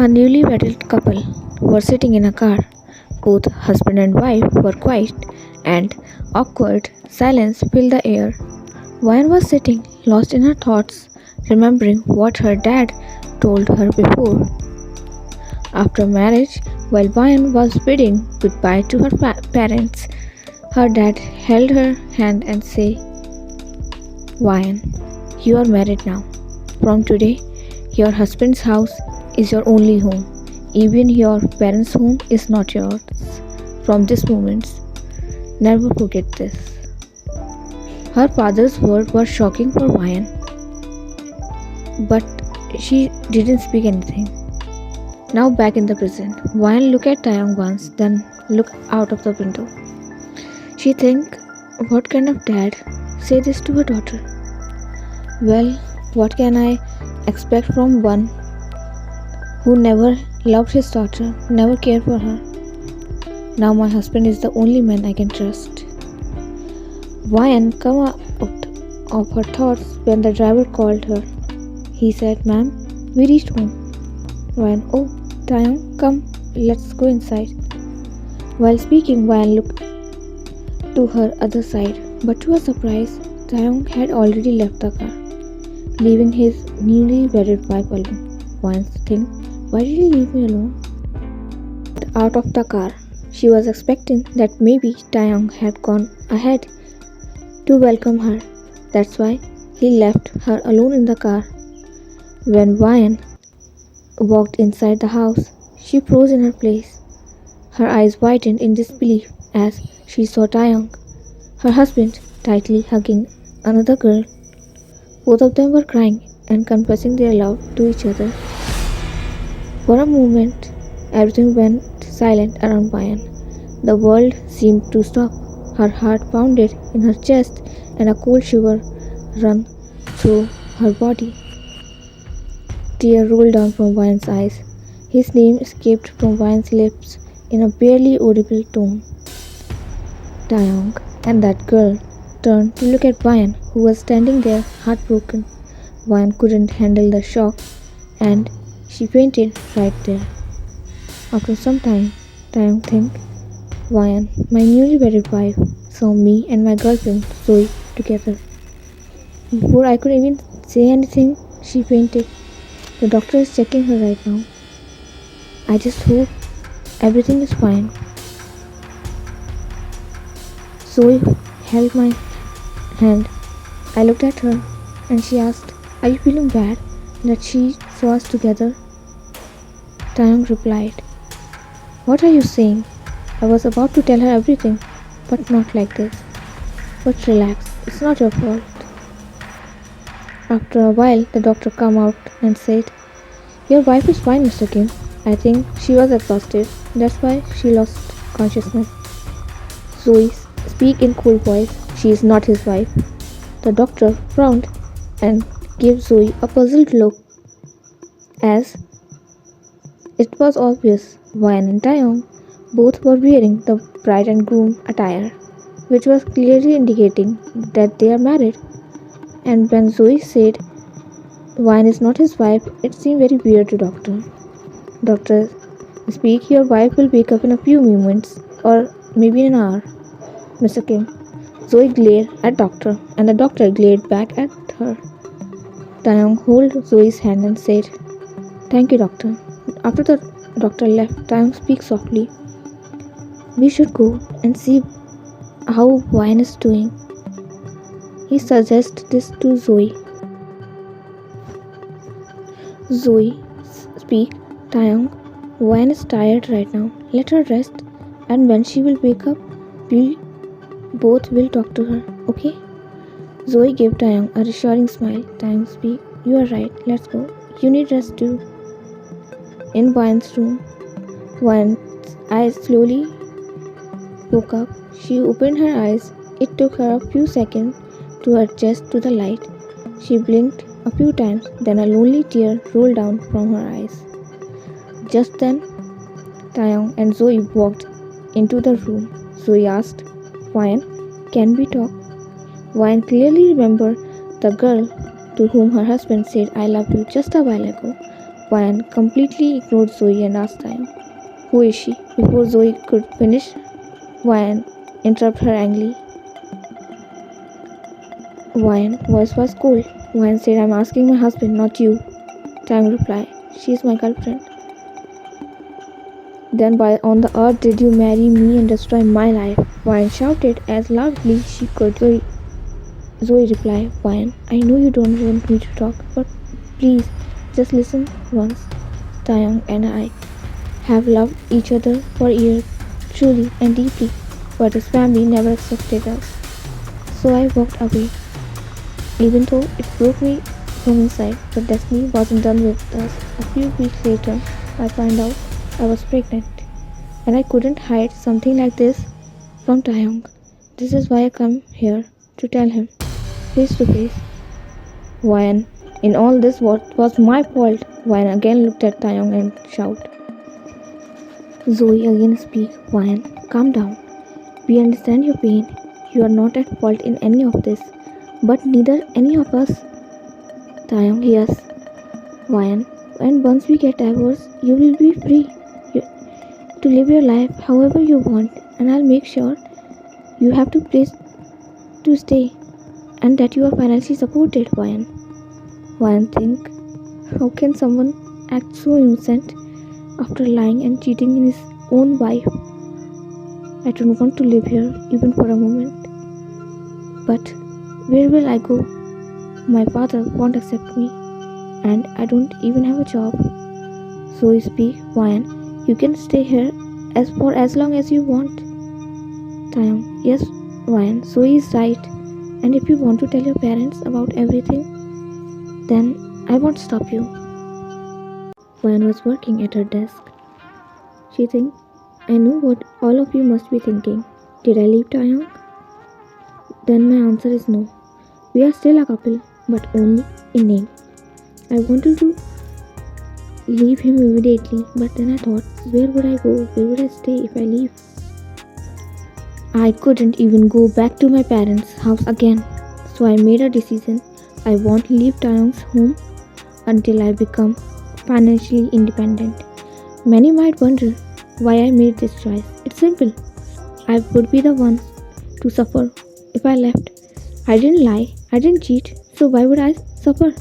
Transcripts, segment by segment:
A newly wedded couple were sitting in a car. Both husband and wife were quiet, and awkward silence filled the air. Vine was sitting, lost in her thoughts, remembering what her dad told her before. After marriage, while Vine was bidding goodbye to her parents, her dad held her hand and said, Vine, you are married now. From today, your husband's house is your only home. Even your parents' home is not yours. From this moment, never forget this. Her father's words were shocking for Vine, but she didn't speak anything. Now back in the present, Vine looked at Taehyung once, then looked out of the window. She think, what kind of dad say this to her daughter? Well, what can I expect from one who never loved his daughter, never cared for her? Now my husband is the only man I can trust. Vine came out of her thoughts when the driver called her. He said, Ma'am, we reached home. Vine, oh, Taehyung, come, let's go inside. While speaking, Vine looked to her other side, but to her surprise, Taehyung had already left the car, leaving his newly wedded wife alone. Vine think, why did he leave me alone? Out of the car, she was expecting that maybe Taehyung had gone ahead to welcome her. That's why he left her alone in the car. When Vine walked inside the house, she froze in her place. Her eyes widened in disbelief as she saw Taehyung, her husband, tightly hugging another girl. Both of them were crying and confessing their love to each other. For a moment, everything went silent around Vine. The world seemed to stop. Her heart pounded in her chest and a cold shiver ran through her body. Tears rolled down from Vine's eyes. His name escaped from Vine's lips in a barely audible tone. Taehyung and that girl turned to look at Vine, who was standing there heartbroken. Vine couldn't handle the shock and she fainted right there. After some time, Taehyung think, Vine, my newly wedded wife, saw me and my girlfriend Zoe together. Before I could even say anything, she fainted. The doctor is checking her right now. I just hope everything is fine. Zoe held my hand. I looked at her and she asked, are you feeling bad that she saw us together? Taehyung replied, what are you saying? I was about to tell her everything, but not like this. But relax, it's not your fault. After a while, the doctor came out and said, your wife is fine, Mr. Kim. I think she was exhausted. That's why she lost consciousness. Zoe speak in cool voice. She is not his wife. The doctor frowned and gave Zoe a puzzled look. As it was obvious, Vine and Taehyung both were wearing the bride and groom attire, which was clearly indicating that they are married. And when Zoe said Vine is not his wife, it seemed very weird to doctor. Doctor, speak, your wife will wake up in a few moments or maybe in an hour. Mr. Kim. Zoe glared at doctor and the doctor glared back at her. Taehyung held Zoe's hand and said, thank you, doctor. After the doctor left, Taehyung spoke softly. We should go and see how Vine is doing. He suggested this to Zoe. Zoe, speak, Taehyung. Vine is tired right now. Let her rest, and when she will wake up, we both will talk to her, okay? Zoe gave Taehyung a reassuring smile. Taehyung, speak. You are right. Let's go. You need rest too. In Vine's room, Vine's eyes slowly woke up. She opened her eyes. It took her a few seconds to adjust to the light. She blinked a few times, then a lonely tear rolled down from her eyes. Just then, Taehyung and Zoe walked into the room. Zoe asked, Vine, can we talk? Vine clearly remembered the girl to whom her husband said I love you just a while ago. Ryan completely ignored Zoe and asked Taehyung, "Who is she?" Before Zoe could finish, Ryan interrupted her angrily. Ryan's voice was cold. Ryan said, "I'm asking my husband, not you." Taehyung replied, "She is my girlfriend." "Then why on the earth did you marry me and destroy my life?" Ryan shouted as loudly she could. Zoe replied, "Ryan, I know you don't want me to talk, but please, just listen once. Taehyung and I have loved each other for years, truly and deeply, but his family never accepted us. So I walked away, even though it broke me from inside. But destiny wasn't done with us. A few weeks later, I found out I was pregnant, and I couldn't hide something like this from Taehyung. This is why I come here to tell him, face to face. Ryan, in all this, what was my fault?" Ryan again looked at Taehyung and shouted. Zoe again speak. "Ryan, calm down. We understand your pain. You are not at fault in any of this. But neither any of us." Taehyung, "Yes, Ryan, and once we get divorced, you will be free to live your life however you want, and I'll make sure you have to place to stay and that you are financially supported." Ryan think, how can someone act so innocent after lying and cheating in his own wife? I don't want to live here even for a moment. But where will I go? My father won't accept me, and I don't even have a job. So you speak, Ryan, you can stay here for as long as you want. Taehyung, yes, Ryan, so he is right. And if you want to tell your parents about everything, then I won't stop you. Ryan was working at her desk. She thinks, I know what all of you must be thinking. Did I leave Taehyung? Then my answer is no. We are still a couple, but only in name. I wanted to leave him immediately, but then I thought, where would I go? Where would I stay if I leave? I couldn't even go back to my parents' house again. So I made a decision. I won't leave Taehyung's home until I become financially independent. Many might wonder why I made this choice. It's simple. I would be the one to suffer if I left. I didn't lie, I didn't cheat, so why would I suffer?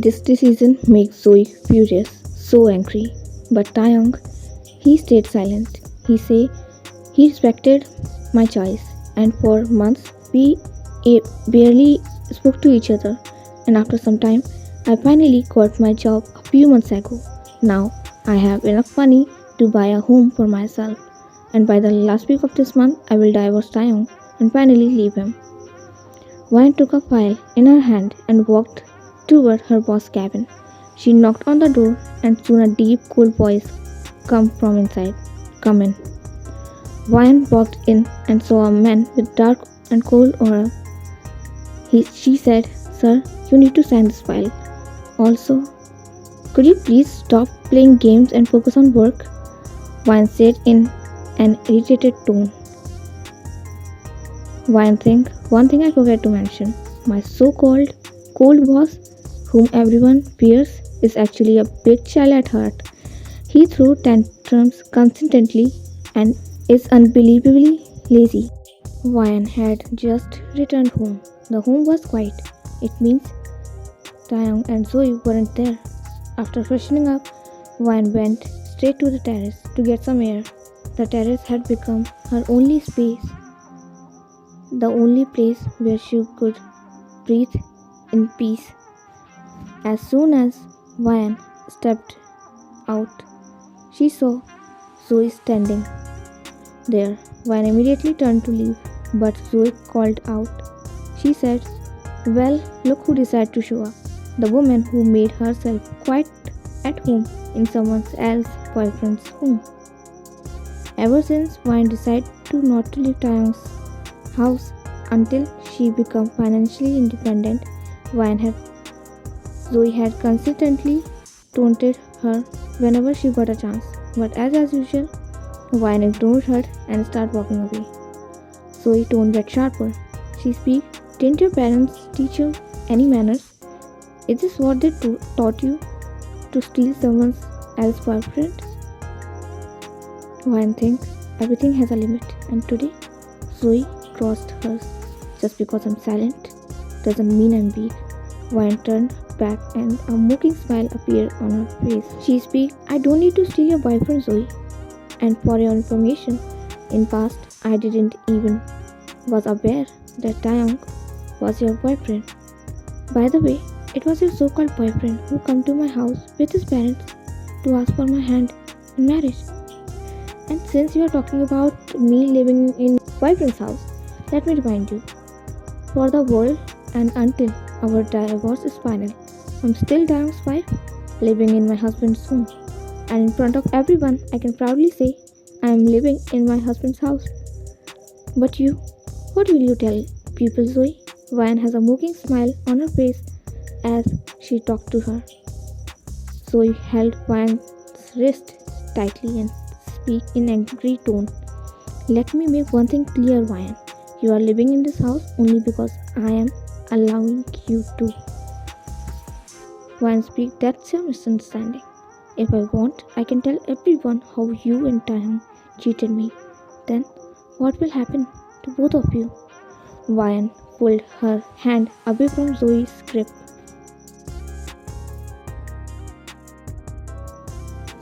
This decision makes Zoe furious, so angry. But Taehyung, he stayed silent. He said he respected my choice, and for months we barely spoke to each other. And after some time, I finally got my job a few months ago. Now I have enough money to buy a home for myself, and by the last week of this month, I will divorce Taehyung and finally leave him. Ryan took a file in her hand and walked toward her boss's cabin. She knocked on the door, and soon a deep, cool voice came from inside. Come in. Ryan walked in and saw a man with dark and cold aura. She said, Sir, you need to sign this file. Also, could you please stop playing games and focus on work? Ryan said in an irritated tone. Ryan think, one thing I forgot to mention. My so-called cold boss, whom everyone fears, is actually a big child at heart. He throws tantrums consistently and is unbelievably lazy. Ryan had just returned home. The home was quiet. It means Taehyung and Zoe weren't there. After freshening up, Ryan went straight to the terrace to get some air. The terrace had become her only space, the only place where she could breathe in peace. As soon as Ryan stepped out, she saw Zoe standing there. Ryan immediately turned to leave, but Zoe called out. She said, Well, look who decided to show up. The woman who made herself quite at home in someone else's boyfriend's home. Ever since Ryan decided not to leave Taehyung's house until she became financially independent, Zoe had consistently taunted her whenever she got a chance. But as usual, Ryan ignored her and started walking away. Zoe tone get sharper. She speak, Didn't your parents teach you any manners? Is this what they taught you? to steal someone else's boyfriend? Ryan thinks everything has a limit, and today Zoe crossed hers. Just because I'm silent doesn't mean I'm weak. Ryan turned back and a mocking smile appeared on her face. She speaks, I don't need to steal your boyfriend, Zoe. And for your information, in past I didn't even was aware that Taehyung was your boyfriend. By the way, it was your so-called boyfriend who came to my house with his parents to ask for my hand in marriage. And since you are talking about me living in boyfriend's house, let me remind you, for the world and until our divorce is final, I'm still Taehyung's wife, living in my husband's home. And in front of everyone, I can proudly say I am living in my husband's house. But you, what will you tell people, Zoe? Ryan has a mocking smile on her face as she talked to her. Zoe held Ryan's wrist tightly and speak in angry tone. Let me make one thing clear, Ryan. You are living in this house only because I am allowing you to. Ryan speak, that's your misunderstanding. If I want, I can tell everyone how you and Taehyung cheated me. Then what will happen to both of you? Ryan pulled her hand away from Zoe's grip.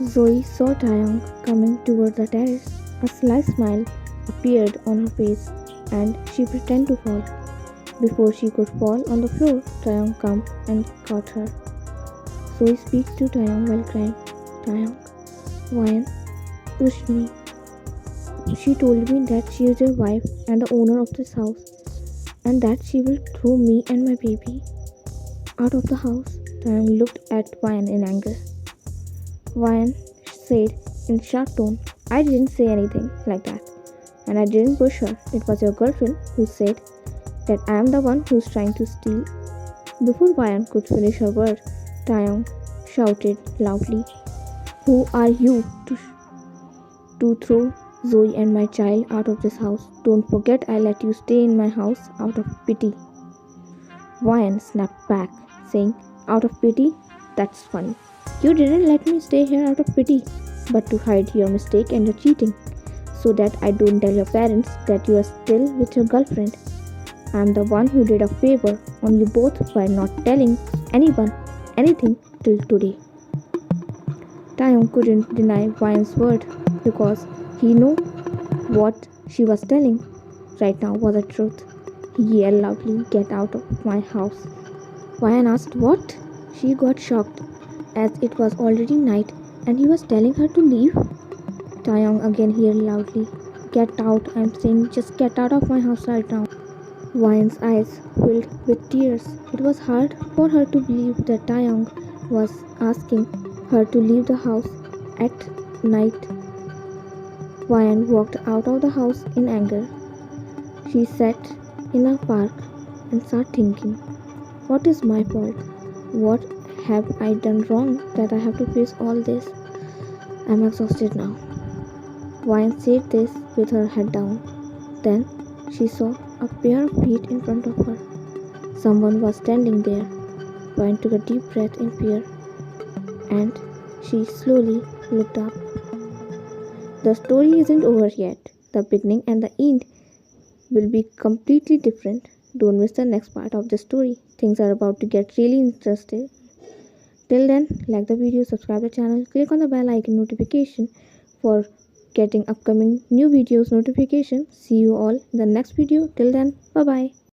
Zoe saw Taehyung coming toward the terrace. A sly smile appeared on her face and she pretended to fall. Before she could fall on the floor, Taehyung came and caught her. Zoe speaks to Taehyung while crying. Taehyung, Ryan pushed me. She told me that she is your wife and the owner of this house, and that she will throw me and my baby out of the house. Taehyung looked at Ryan in anger. Ryan said in sharp tone, I didn't say anything like that, and I didn't push her. It was your girlfriend who said that I am the one who's trying to steal. Before Ryan could finish her word, Taehyung shouted loudly, who are you to throw Zoe and my child out of this house? Don't forget I let you stay in my house out of pity. Ryan snapped back, saying, out of pity? That's funny. You didn't let me stay here out of pity, but to hide your mistake and your cheating, so that I don't tell your parents that you are still with your girlfriend. I am the one who did a favor on you both by not telling anyone anything till today. Taehyung couldn't deny Ryan's word because he knew what she was telling right now was the truth. He yelled loudly, get out of my house. Ryan asked what? She got shocked as it was already night and he was telling her to leave. Taehyung again yelled loudly, get out, I'm saying just get out of my house right now. Ryan's eyes filled with tears. It was hard for her to believe that Taehyung was asking her to leave the house at night. Ryan walked out of the house in anger. She sat in a park and started thinking, what is my fault? What have I done wrong that I have to face all this? I'm exhausted now. Ryan said this with her head down. Then she saw a pair of feet in front of her. Someone was standing there. Ryan took a deep breath in fear and she slowly looked up. The story isn't over yet. The beginning and the end will be completely different. Don't miss the next part of the story. Things are about to get really interesting. Till then, like the video, subscribe the channel, click on the bell icon notification for getting upcoming new videos notification. See you all in the next video. Till then, bye bye.